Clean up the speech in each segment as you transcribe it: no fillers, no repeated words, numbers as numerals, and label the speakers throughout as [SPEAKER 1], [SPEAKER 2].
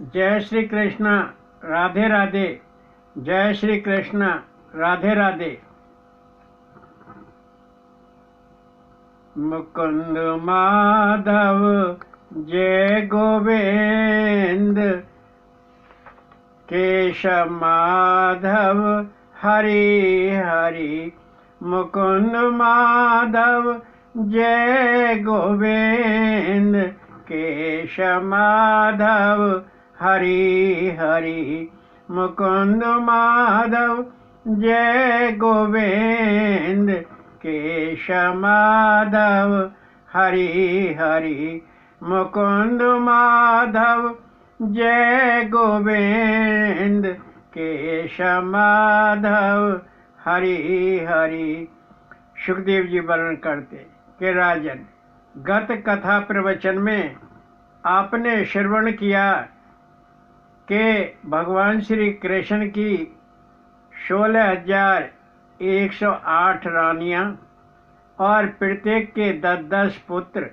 [SPEAKER 1] जय श्री कृष्ण। राधे राधे। जय श्री कृष्ण। राधे राधे। मुकुंद माधव जय गोविंद, केशव माधव हरि हरि। मुकुंद माधव जय गोविंद, केशव माधव हरि हरि। मुकुंद माधव जय गोविंद, केशव माधव हरि हरि। मुकुंद माधव जय गोविंद, केशव माधव हरि हरि। सुखदेव जी वर्णन करते कि राजन, गत कथा प्रवचन में आपने श्रवण किया कि भगवान श्री कृष्ण की 16,108 रानियां और प्रत्येक के 10-10 पुत्र,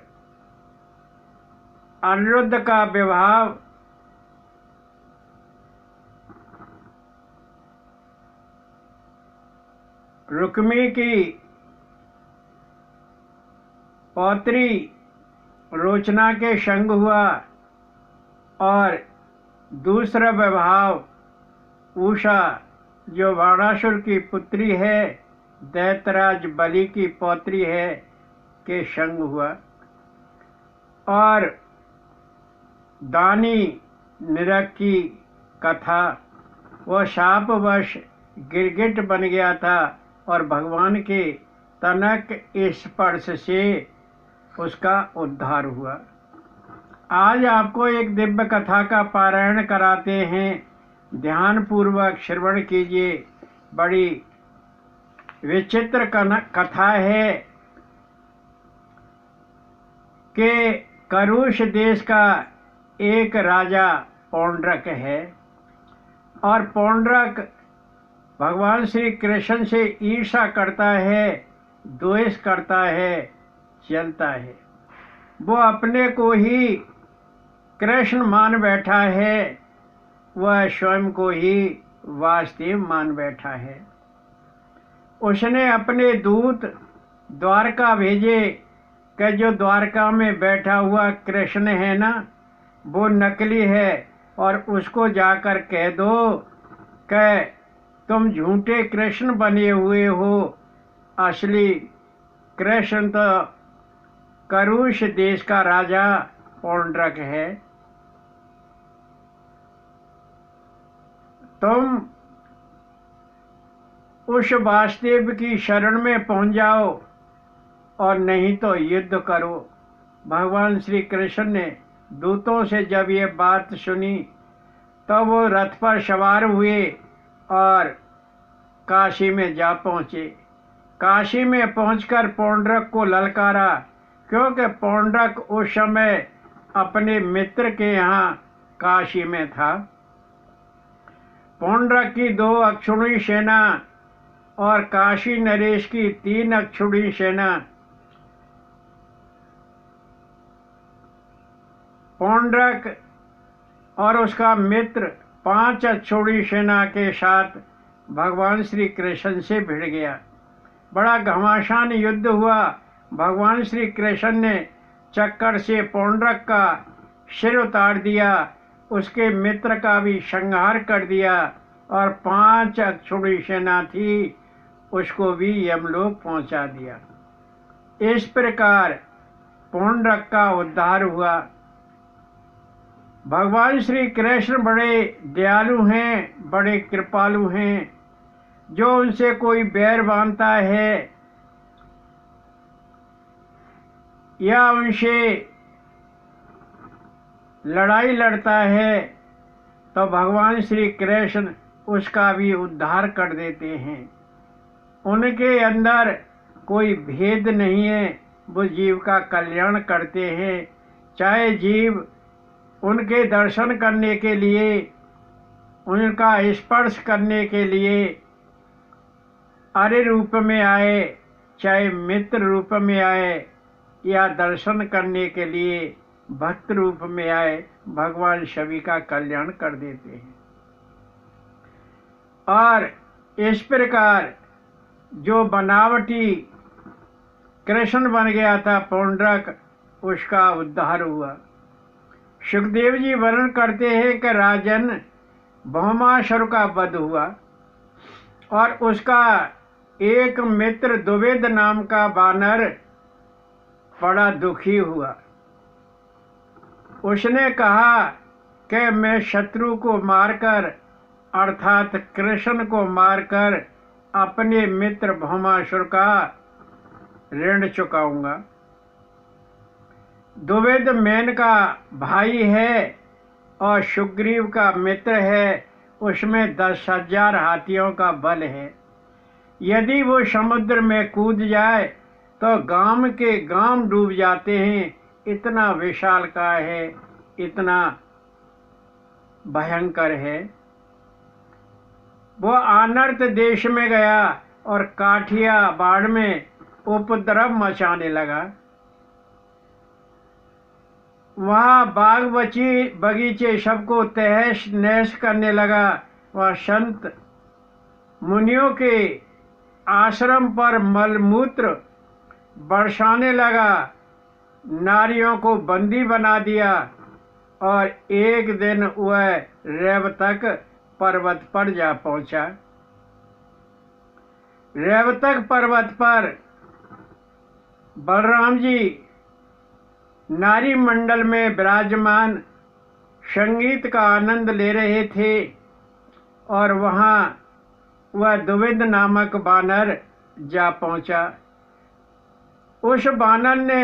[SPEAKER 1] अनिरुद्ध का विवाह रुक्मी की पौत्री रोचना के संग हुआ और दूसरा विवाह उषा जो वाणासुर की पुत्री है, दैत्यराज बलि की पौत्री है, के संग हुआ। और दानी निरक की कथा, वह शापवश गिरगिट बन गया था और भगवान के तनक स्पर्श से उसका उद्धार हुआ। आज आपको एक दिव्य कथा का पारायण कराते हैं, ध्यान पूर्वक श्रवण कीजिए। बड़ी विचित्र कथा है कि करुष देश का एक राजा पौंड्रक है और पौंड्रक भगवान श्री कृष्ण से ईर्ष्या करता है, द्वेष करता है, जलता है। वो अपने को ही कृष्ण मान बैठा है, वह स्वयं को ही वासुदेव मान बैठा है। उसने अपने दूत द्वारका भेजे कि जो द्वारका में बैठा हुआ कृष्ण है ना, वो नकली है और उसको जाकर कह दो कि तुम झूठे कृष्ण बने हुए हो, असली कृष्ण तो करुष देश का राजा पौंड्रक है। तुम उस वासुदेव की शरण में पहुंच जाओ और नहीं तो युद्ध करो। भगवान श्री कृष्ण ने दूतों से जब ये बात सुनी तो वो रथ पर सवार हुए और काशी में जा पहुंचे। काशी में पहुंचकर पौंड्रक को ललकारा, क्योंकि पौंड्रक उस समय अपने मित्र के यहाँ काशी में था। पौंड्रक की 2 अक्षौहिणी सेना और काशी नरेश की 3 अक्षौहिणी सेना पौंड्रक और उसका मित्र 5 अक्षौहिणी सेना के साथ भगवान श्री कृष्ण से भिड़ गया। बड़ा घमासान युद्ध हुआ। भगवान श्री कृष्ण ने चक्कर से पौंड्रक का सिर उतार दिया, उसके मित्र का भी संहार कर दिया और 5 अक्षौहिणी सेना थी उसको भी यमलोक पहुंचा दिया। इस प्रकार पौंड्रक का उद्धार हुआ। भगवान श्री कृष्ण बड़े दयालु हैं, बड़े कृपालु हैं। जो उनसे कोई बैर बांधता है या उनसे लड़ाई लड़ता है तो भगवान श्री कृष्ण उसका भी उद्धार कर देते हैं। उनके अंदर कोई भेद नहीं है, वो जीव का कल्याण करते हैं। चाहे जीव उनके दर्शन करने के लिए, उनका स्पर्श करने के लिए अरे रूप में आए, चाहे मित्र रूप में आए या दर्शन करने के लिए भक्त रूप में आए भगवान सभी का कल्याण कर देते हैं। और इस प्रकार जो बनावटी कृष्ण बन गया था पुंडरक, उसका उद्धार हुआ। सुखदेव जी वर्णन करते हैं कि राजन भौमासुर का वध हुआ और उसका एक मित्र द्विविद नाम का वानर बड़ा दुखी हुआ। उसने कहा कि मैं शत्रु को मारकर अर्थात कृष्ण को मारकर अपने मित्र भौमासुर का ऋण चुकाऊंगा। द्विविद मैन का भाई है और सुग्रीव का मित्र है, उसमें 10,000 हाथियों का बल है। यदि वो समुद्र में कूद जाए तो गांव के गांव डूब जाते हैं, इतना विशालकाय है, इतना भयंकर है। वो अनर्थ देश में गया और काठियावाड़ में उपद्रव मचाने लगा। वहाँ बाग बगीचे सबको तहस नहस करने लगा। वह संत मुनियों के आश्रम पर मलमूत्र बरसाने लगा, नारियों को बंदी बना दिया और एक दिन वह रेवतक पर्वत पर जा पहुंचा। रेवतक पर्वत पर बलराम जी नारी मंडल में विराजमान संगीत का आनंद ले रहे थे और वहाँ वह द्विविद नामक वानर जा पहुंचा। उस वानर ने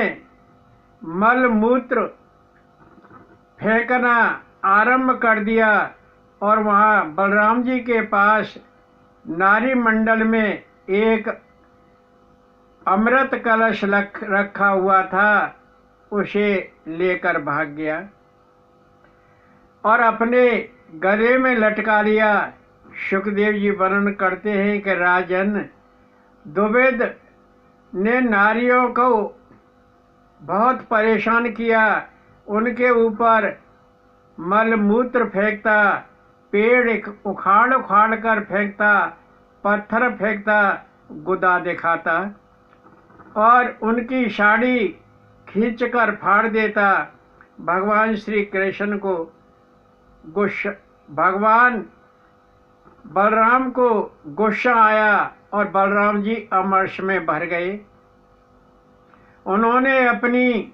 [SPEAKER 1] मलमूत्र फेंकना आरंभ कर दिया और वहाँ बलराम जी के पास नारी मंडल में एक अमृत कलश रखा हुआ था, उसे लेकर भाग गया और अपने गले में लटका लिया। सुखदेव जी वर्णन करते हैं कि राजन द्विविद ने नारियों को बहुत परेशान किया, उनके ऊपर मलमूत्र फेंकता, पेड़ उखाड़ उखाड़ कर फेंकता, पत्थर फेंकता, गुदा दिखाता और उनकी साड़ी खींचकर फाड़ देता। भगवान श्री कृष्ण को भगवान बलराम को गुस्सा आया और बलराम जी अमर्ष में भर गए। उन्होंने अपनी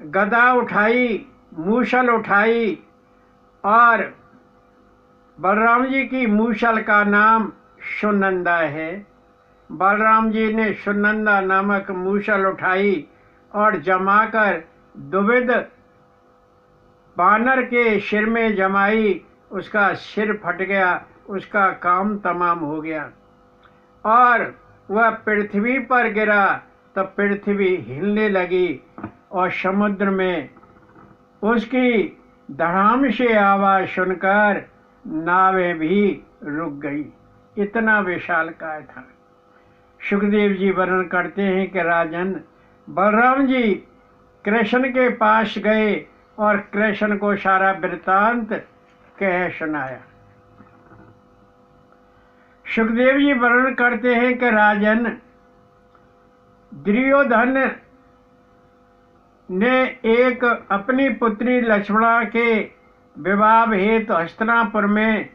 [SPEAKER 1] गदा उठाई, मूसल उठाई और बलराम जी की मूसल का नाम सुनंदा है। बलराम जी ने सुनंदा नामक मूसल उठाई और जमाकर द्विविद वानर के सिर में जमाई। उसका सिर फट गया, उसका काम तमाम हो गया और वह पृथ्वी पर गिरा तब पृथ्वी हिलने लगी और समुद्र में उसकी धड़ाम से आवाज सुनकर नावें भी रुक गई। इतना विशालकाय था। सुखदेव जी वर्णन करते हैं कि राजन बलराम जी कृष्ण के पास गए और कृष्ण को सारा वृत्तांत कह सुनाया। सुखदेव जी वर्णन करते हैं कि राजन दुर्योधन ने एक अपनी पुत्री लक्ष्मणा के विवाह हेतु हस्तिनापुर में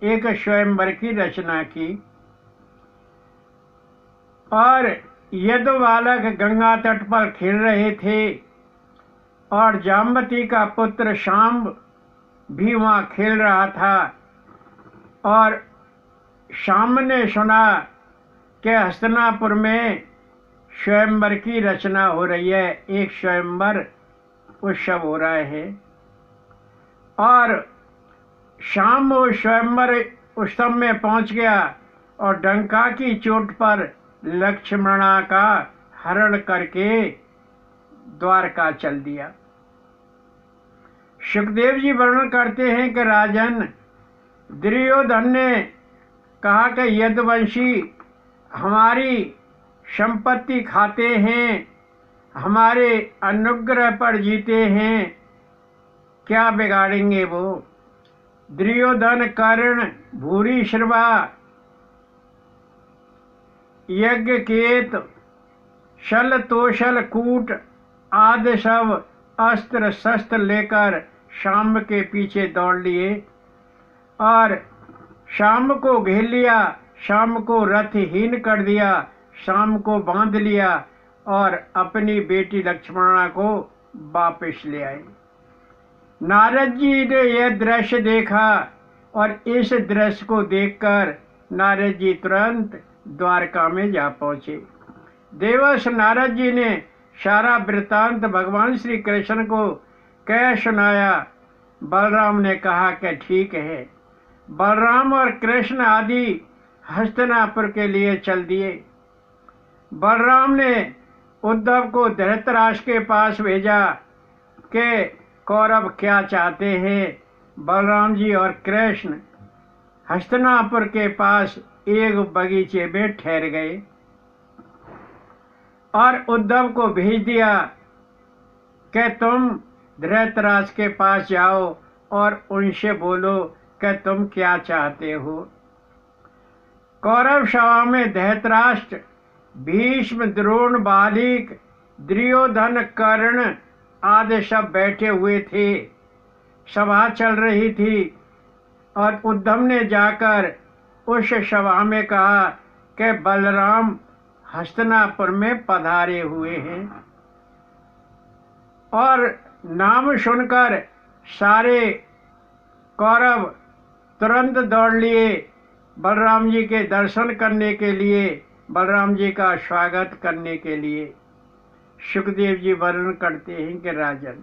[SPEAKER 1] एक स्वयंवर की रचना की और यदु बालक गंगा तट पर खेल रहे थे और जाम्बती का पुत्र शाम्ब भी वहाँ खेल रहा था और शाम्ब ने सुना कि हस्तिनापुर में स्वयंवर की रचना हो रही है, एक स्वयंवर उत्सव हो रहा है और शाम्ब उस स्वयंवर उत्सव में पहुँच गया और डंका की चोट पर लक्ष्मणा का हरण करके द्वारका चल दिया। सुखदेव जी वर्णन करते हैं कि राजन दुर्योधन ने कहा कि यदुवंशी हमारी संपत्ति खाते हैं हमारे अनुग्रह पर जीते हैं, क्या बिगाड़ेंगे वो। दुर्योधन, कर्ण, भूरिश्रवा, यज्ञकेत, शल, तोशल, कूट आदि सब अस्त्र शस्त्र लेकर शाम के पीछे दौड़ लिए और शाम को घेर लिया, शाम को रथहीन कर दिया, शाम को बांध लिया और अपनी बेटी लक्ष्मणा को वापस ले आए। नारद जी ने यह दृश्य देखा और इस दृश्य को देखकर नारद जी तुरंत द्वारका में जा पहुंचे। देवर्ष नारद जी ने सारा वृत्तांत भगवान श्री कृष्ण को कह सुनाया। बलराम ने कहा कि ठीक है। बलराम और कृष्ण आदि हस्तिनापुर के लिए चल दिए। बलराम ने उद्धव को धृतराष्ट्र के पास भेजा कि कौरव क्या चाहते हैं। बलराम जी और कृष्ण हस्तिनापुर के पास एक बगीचे में ठहर गए और उद्धव को भेज दिया कि तुम धृतराष्ट्र के पास जाओ और उनसे बोलो कि तुम क्या चाहते हो। कौरव सभा में धृतराष्ट्र, भीष्म, द्रोण, बालिक, दुर्योधन, कर्ण आदि सब बैठे हुए थे। सभा चल रही थी और उद्धव ने जाकर उस सभा में कहा कि बलराम हस्तिनापुर में पधारे हुए हैं। और नाम सुनकर सारे कौरव तुरंत दौड़ लिए बलराम जी के दर्शन करने के लिए, बलराम जी का स्वागत करने के लिए। सुखदेव जी वर्णन करते हैं कि राजन,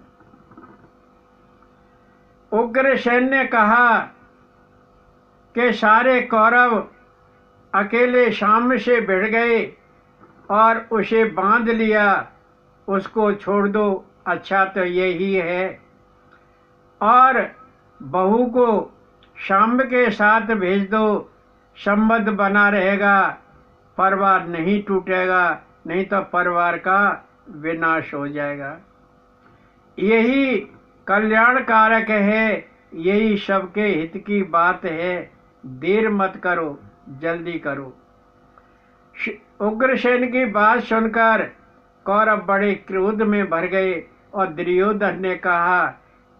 [SPEAKER 1] उग्रसेन ने कहा कि सारे कौरव अकेले सामने से भिड़ गए और उसे बांध लिया, उसको छोड़ दो, अच्छा तो यही है। और बहू को शाम के साथ भेज दो, संबंध बना रहेगा, परिवार नहीं टूटेगा, नहीं तो परिवार का विनाश हो जाएगा। यही कल्याण कारक है, यही सबके हित की बात है। देर मत करो, जल्दी करो। उग्रसेन की बात सुनकर कौरव बड़े क्रोध में भर गए और दुर्योधन ने कहा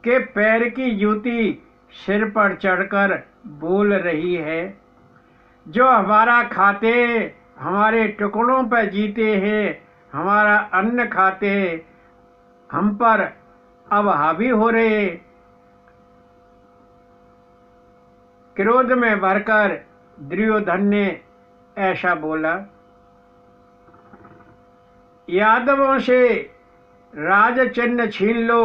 [SPEAKER 1] कि पैर की जूती सिर पर चढ़कर बोल रही है। जो हमारा खाते, हमारे टुकड़ों पर जीते हैं, हमारा अन्न खाते, हम पर अब हावी हो रहे। क्रोध में भरकर दुर्योधन ने ऐसा बोला। यादवों से राज चिन्ह छीन लो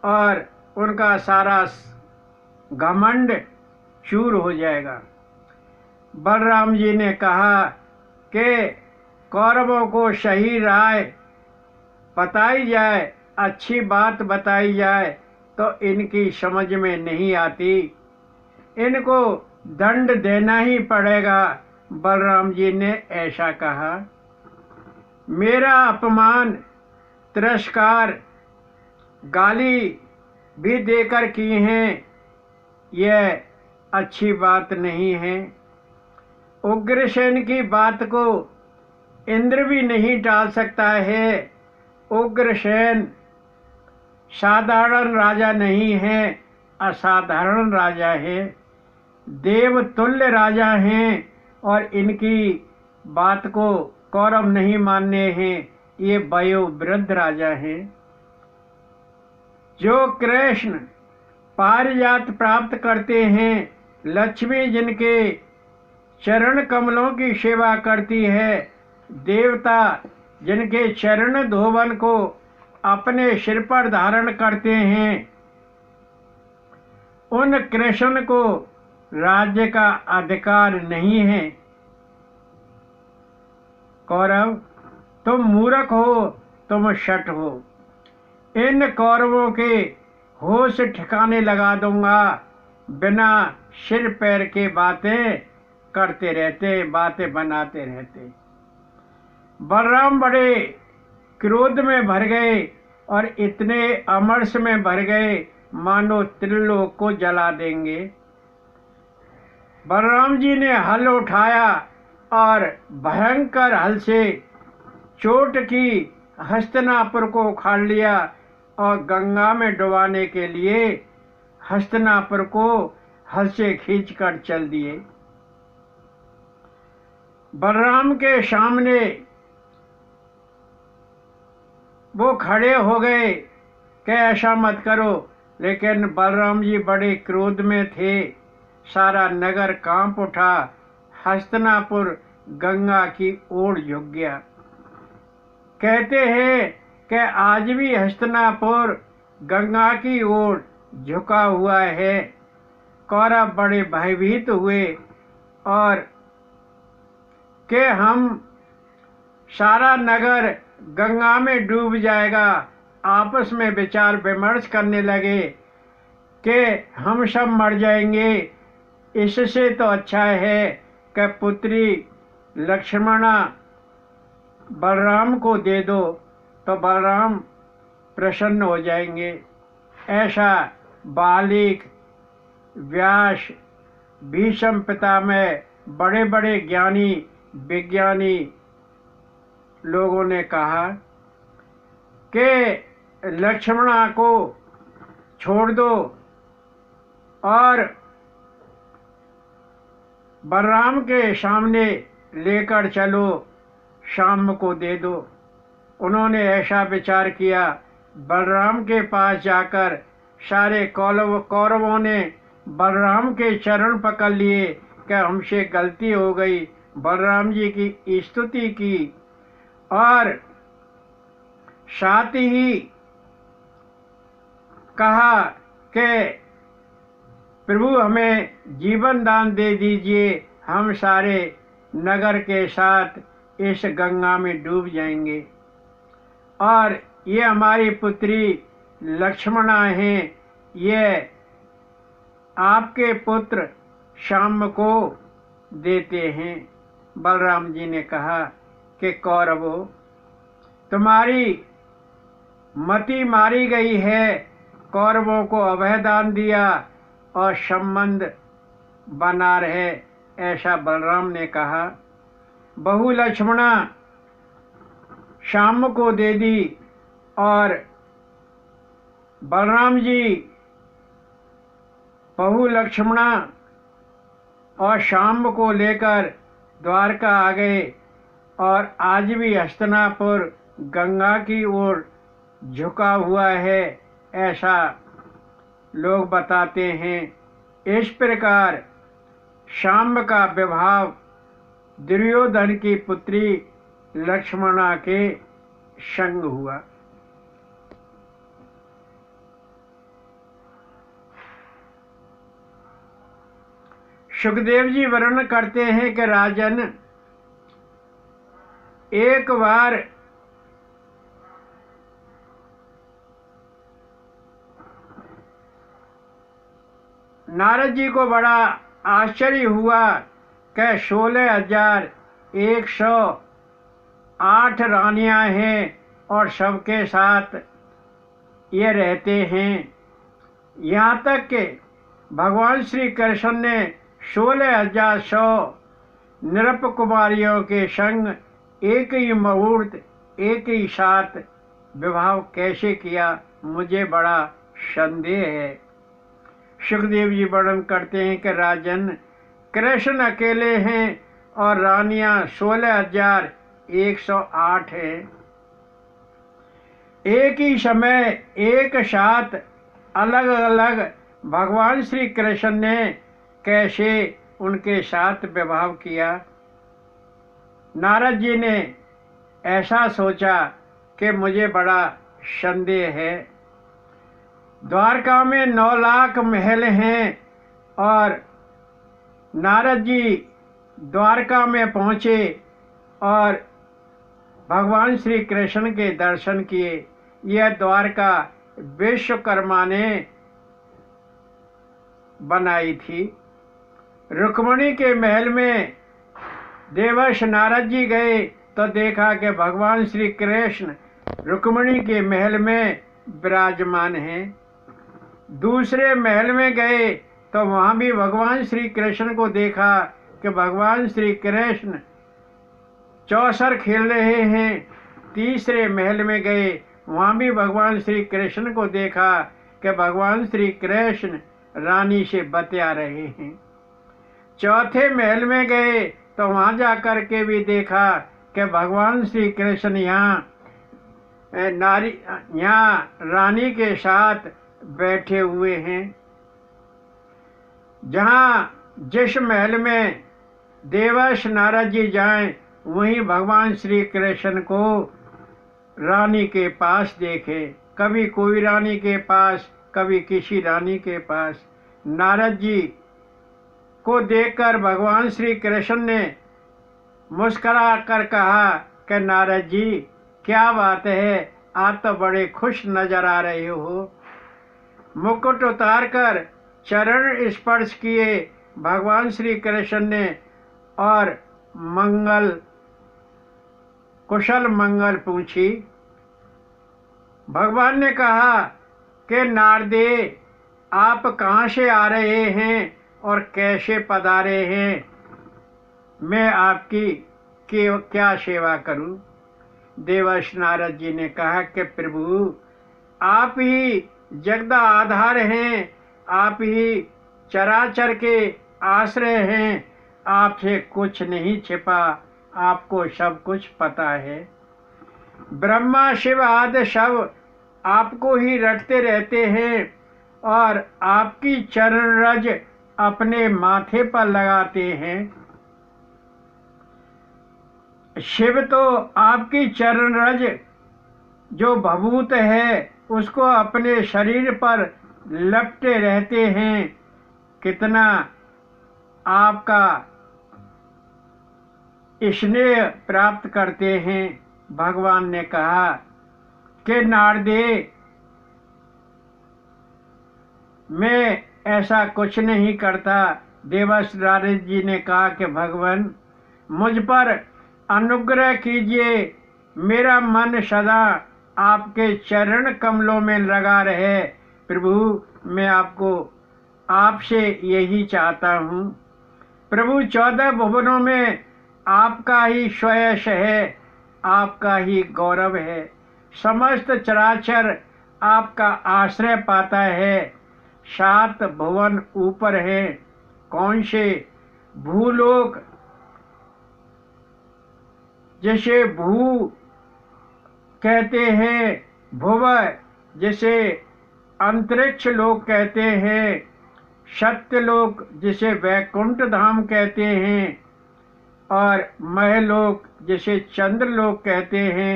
[SPEAKER 1] और उनका सारा घमंड चूर हो जाएगा। बलराम जी ने कहा कि कौरवों को सही राय बताई जाए, अच्छी बात बताई जाए तो इनकी समझ में नहीं आती, इनको दंड देना ही पड़ेगा। बलराम जी ने ऐसा कहा। मेरा अपमान, तिरस्कार, गाली भी देकर की हैं, यह अच्छी बात नहीं है। उग्रसेन की बात को इंद्र भी नहीं टाल सकता है। उग्रसेन साधारण राजा नहीं है, असाधारण राजा है, देवतुल्य राजा हैं और इनकी बात को कौरव नहीं मानने हैं। ये वयोवृद्ध राजा हैं। जो कृष्ण पारिजात प्राप्त करते हैं, लक्ष्मी जिनके चरण कमलों की सेवा करती है, देवता जिनके चरण धोवन को अपने सिर पर धारण करते हैं, उन कृष्ण को राज्य का अधिकार नहीं है। कौरव, तुम मूर्ख हो, तुम शठ हो। इन कौरवों के होश ठिकाने लगा दूंगा। बिना सिर पैर के बातें करते रहते, बातें बनाते रहते। बलराम बड़े क्रोध में भर गए और इतने अमरस में भर गए मानो त्रिलोक को जला देंगे। बलराम जी ने हल उठाया और भयंकर हल से चोट की हस्तिनापुर को उखाड़ लिया और गंगा में डुबाने के लिए हस्तिनापुर को हल से खींचकर चल दिए। बलराम के सामने वो खड़े हो गए कि ऐसा मत करो, लेकिन बलराम जी बड़े क्रोध में थे। सारा नगर कांप उठा। हस्तिनापुर गंगा की ओर झुक गया। कहते हैं कि आज भी हस्तिनापुर गंगा की ओर झुका हुआ है। कौरव बड़े भयभीत हुए और कि हम सारा नगर गंगा में डूब जाएगा। आपस में विचार विमर्श करने लगे कि हम सब मर जाएंगे, इससे तो अच्छा है कि पुत्री लक्ष्मणा बलराम को दे दो तो बलराम प्रसन्न हो जाएंगे। ऐसा बालिक, व्यास, भीष्म पितामह, बड़े बड़े ज्ञानी विज्ञानी लोगों ने कहा कि लक्ष्मणा को छोड़ दो और बलराम के सामने लेकर चलो, शाम को दे दो। उन्होंने ऐसा विचार किया। बलराम के पास जाकर सारे कौरवों ने बलराम के चरण पकड़ लिए कि हमसे गलती हो गई। बलराम जी की स्तुति की और साथ ही कहा कि प्रभु हमें जीवन दान दे दीजिए, हम सारे नगर के साथ इस गंगा में डूब जाएंगे और ये हमारी पुत्री लक्ष्मणा हैं, ये आपके पुत्र शाम को देते हैं। बलराम जी ने कहा कि कौरवों, तुम्हारी मति मारी गई है। कौरवों को अभय दान दिया और संबंध बना रहे, ऐसा बलराम ने कहा। बहू लक्ष्मणा शाम को दे दी और बलराम जी बहू लक्ष्मणा और शाम को लेकर द्वारका आ गए और आज भी हस्तिनापुर गंगा की ओर झुका हुआ है, ऐसा लोग बताते हैं। इस प्रकार शाम का विवाह दुर्योधन की पुत्री लक्ष्मणा के संग हुआ। सुखदेव जी वर्णन करते हैं कि राजन, एक बार नारद जी को बड़ा आश्चर्य हुआ कि 16,108 रानियां हैं और सबके साथ ये रहते हैं। यहाँ तक कि भगवान श्री कृष्ण ने 16,100 नृप कुमारियों के संग एक ही मुहूर्त, एक ही साथ विवाह कैसे किया, मुझे बड़ा संदेह है। सुखदेव जी वर्णन करते हैं कि राजन, कृष्ण अकेले हैं और रानियां 16,108 हैं। एक ही समय एक साथ अलग अलग भगवान श्री कृष्ण ने कैसे उनके साथ विवाह किया। नारद जी ने ऐसा सोचा कि मुझे बड़ा संदेह है। द्वारका में 9 लाख महल हैं और नारद जी द्वारका में पहुँचे और भगवान श्री कृष्ण के दर्शन किए। यह द्वारका विश्वकर्मा ने बनाई थी। रुक्मिणी के महल में देवर्षि नारद जी गए तो देखा कि भगवान श्री कृष्ण रुक्मिणी के महल में विराजमान हैं। दूसरे महल में गए तो वहाँ भी भगवान श्री कृष्ण को देखा कि भगवान श्री कृष्ण चौसर खेल रहे हैं। तीसरे महल में गए, वहाँ भी भगवान श्री कृष्ण को देखा कि भगवान श्री कृष्ण रानी से बतिया रहे हैं। चौथे महल में गए तो वहाँ जा कर के भी देखा कि भगवान श्री कृष्ण यहाँ रानी के साथ बैठे हुए हैं। जहाँ जिस महल में देवर्ष नारद जी जाएं, वहीं भगवान श्री कृष्ण को रानी के पास देखे। कभी कोई रानी के पास, कभी किसी रानी के पास। नारद जी को देखकर भगवान श्री कृष्ण ने मुस्कुरा कर कहा कि नारद जी, क्या बात है, आप तो बड़े खुश नजर आ रहे हो। मुकुट उतारकर चरण स्पर्श किए भगवान श्री कृष्ण ने और कुशल मंगल पूछी। भगवान ने कहा कि नारदे, आप कहाँ से आ रहे हैं और कैसे पधारे हैं? मैं आपकी क्या सेवा करूं? देवर्ष नारद जी ने कहा कि प्रभु, आप ही जगदा आधार हैं, आप ही चराचर के आश्रय हैं। आपसे कुछ नहीं छिपा, आपको सब कुछ पता है। ब्रह्मा शिव आदि सब आपको ही रटते रहते हैं और आपकी चरण रज अपने माथे पर लगाते हैं। शिव तो आपकी चरण रज जो भभूत है उसको अपने शरीर पर लपटे रहते हैं। कितना आपका स्नेह प्राप्त करते हैं। भगवान ने कहा कि नारदे, मैं ऐसा कुछ नहीं करता। देवर्ष नारद जी ने कहा कि भगवान, मुझ पर अनुग्रह कीजिए, मेरा मन सदा आपके चरण कमलों में लगा रहे। प्रभु, मैं आपसे यही चाहता हूँ। प्रभु, 14 भुवनों में आपका ही श्रेयस है, आपका ही गौरव है। समस्त चराचर आपका आश्रय पाता है। 7 भुवन ऊपर है। कौन से? भूलोक, जैसे भू कहते हैं, भुव जिसे अंतरिक्ष लोक कहते हैं, सत्यलोक जिसे वैकुंठ धाम कहते हैं, और महलोक जिसे चंद्रलोक कहते हैं,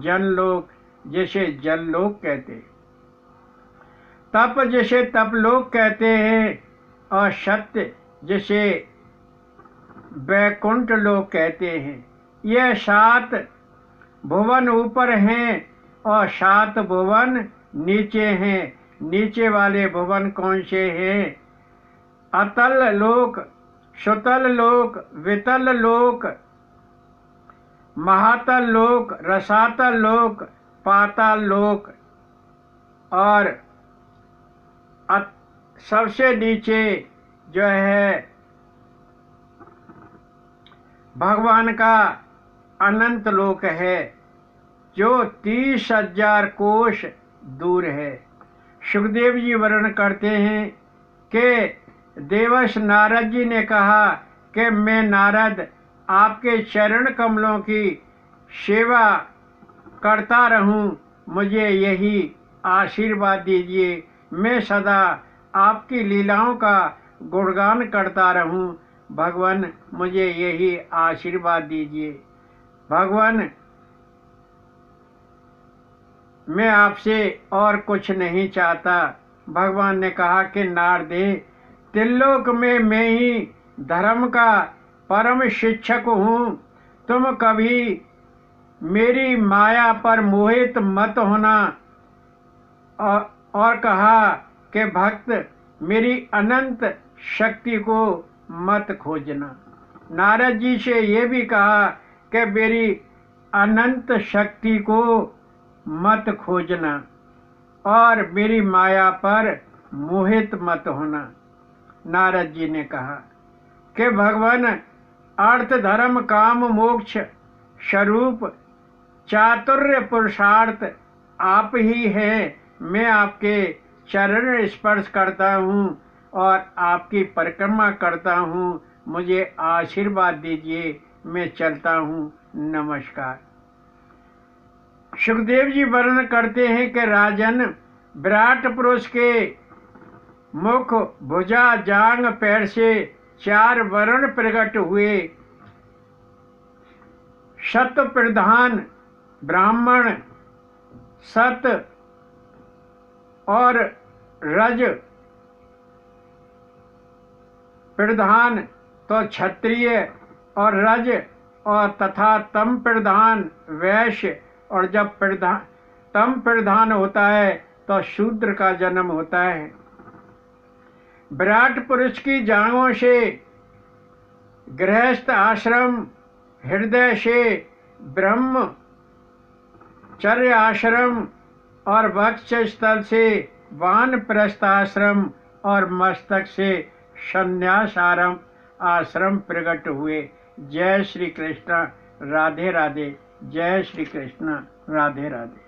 [SPEAKER 1] जनलोक जिसे जललोक कहते हैं, तप जिसे तपलोक कहते हैं, और सत्य जिसे वैकुंठ लोक कहते हैं। यह 7 भुवन ऊपर हैं और 7 भुवन नीचे हैं। नीचे वाले भुवन कौन से हैं? अतल लोक, सुतल लोक, वितल लोक, महातल लोक, रसातल लोक, पाताल लोक, और सबसे नीचे जो है भगवान का अनंत लोक है, जो 30,000 कोष दूर है। सुखदेव जी वर्णन करते हैं कि देवर्ष नारद जी ने कहा कि मैं नारद आपके चरण कमलों की सेवा करता रहूं, मुझे यही आशीर्वाद दीजिए। मैं सदा आपकी लीलाओं का गुणगान करता रहूं। भगवान, मुझे यही आशीर्वाद दीजिए। भगवान, मैं आपसे और कुछ नहीं चाहता। भगवान ने कहा कि नारदे, त्रिलोक में मैं ही धर्म का परम शिक्षक हूँ। तुम कभी मेरी माया पर मोहित मत होना। और कहा कि भक्त, मेरी अनंत शक्ति को मत खोजना। नारद जी से ये भी कहा कि मेरी अनंत शक्ति को मत खोजना और मेरी माया पर मोहित मत होना। नारद जी ने कहा कि भगवान, अर्थ धर्म काम मोक्ष स्वरूप चातुर्य पुरुषार्थ आप ही हैं। मैं आपके चरण स्पर्श करता हूँ और आपकी परिक्रमा करता हूँ। मुझे आशीर्वाद दीजिए, मैं चलता हूँ। नमस्कार। सुखदेव जी वर्णन करते हैं कि राजन, विराट पुरुष के मुख, भुजा, जांग, पैर से 4 वर्ण प्रकट हुए। सत प्रधान ब्राह्मण, सत और रज प्रधान तो क्षत्रिय और रज और तथा तम प्रधान वैश्य, और जब तम प्रधान होता है तो शूद्र का जन्म होता है। विराट पुरुष की जांघों से गृहस्थ आश्रम, हृदय से ब्रह्मचर्य आश्रम और वक्ष स्थल से वानप्रस्थ आश्रम और मस्तक से संन्यास आश्रम प्रकट हुए। जय श्री कृष्ण, राधे राधे। जय श्री कृष्ण, राधे राधे।